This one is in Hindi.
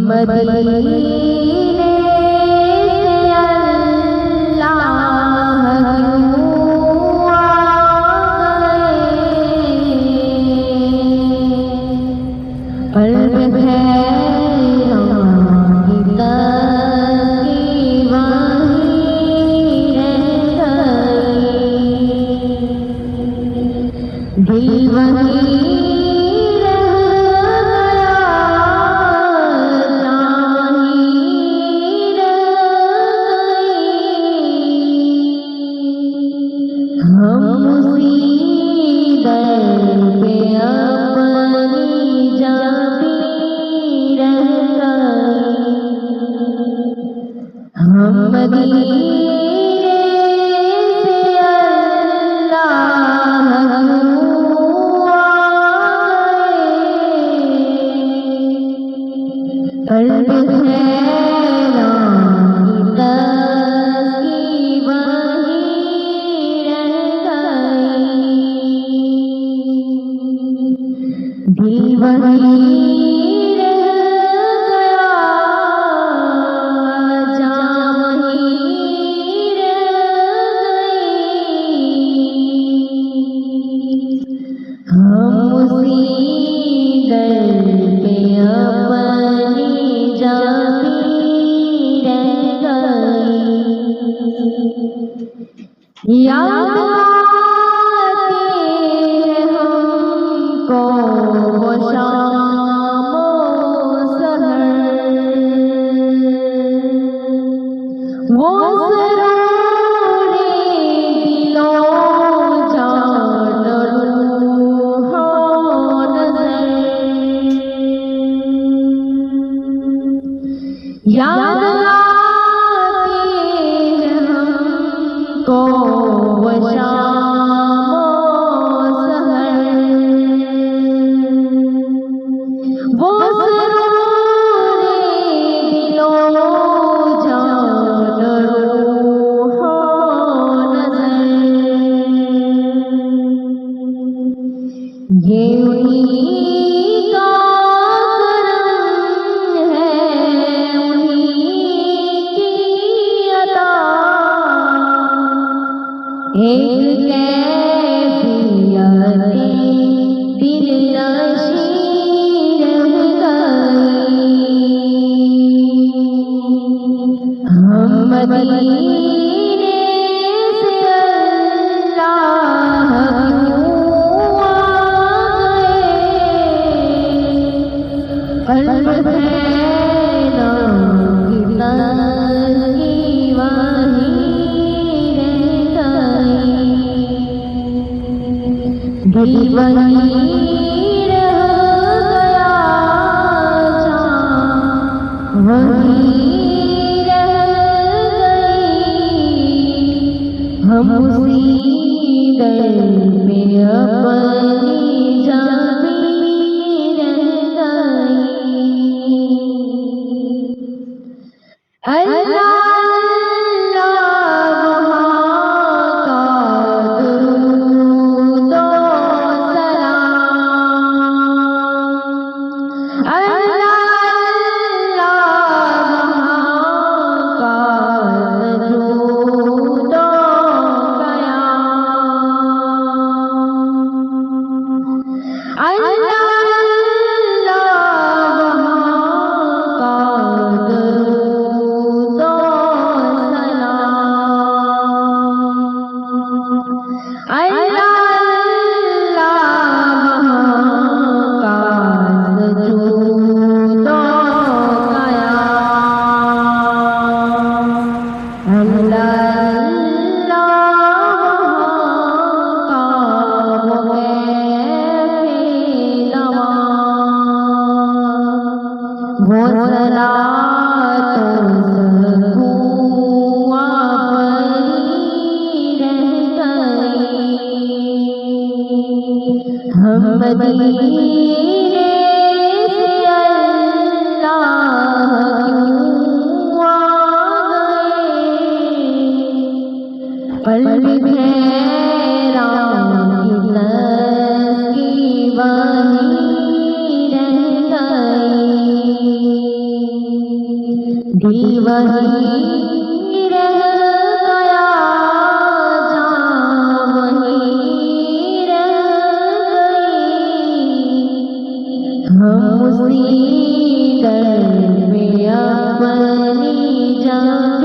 मदीने से अल्लाह क्यों आ गए। कल्ब हैरान की तस्वीर वहीं रह गई, दिल वहीं याद आती है हमको वो शाम सहर, वो सरूरी दिलों जान रूह नज़र। याद आती है हमको वो शाम सहर, वो सरूरी दिलों जान रूह नज़र। ये उन्हीं का करम है, उन्हीं की अता, एक कैफियत दिल नशीं रह गई। हम मदीने से अल्लाह क्यों आ गए। कल्ब हैरान की तस्वीर वहीं दिल वहीं रह गया, जान वहीं रह गई। हम उसी दर में अपनी जान भी रह गई। अल्लाह वो सलातो सकूं आप ही रह गई। हम मदीने से अल्लाह क्यों आ गए। कल्ब हैरान की तस्वीर वहीं रह गई। दिल वही रह गया, जान वही रह गई। हम उसी दर में अपनी जान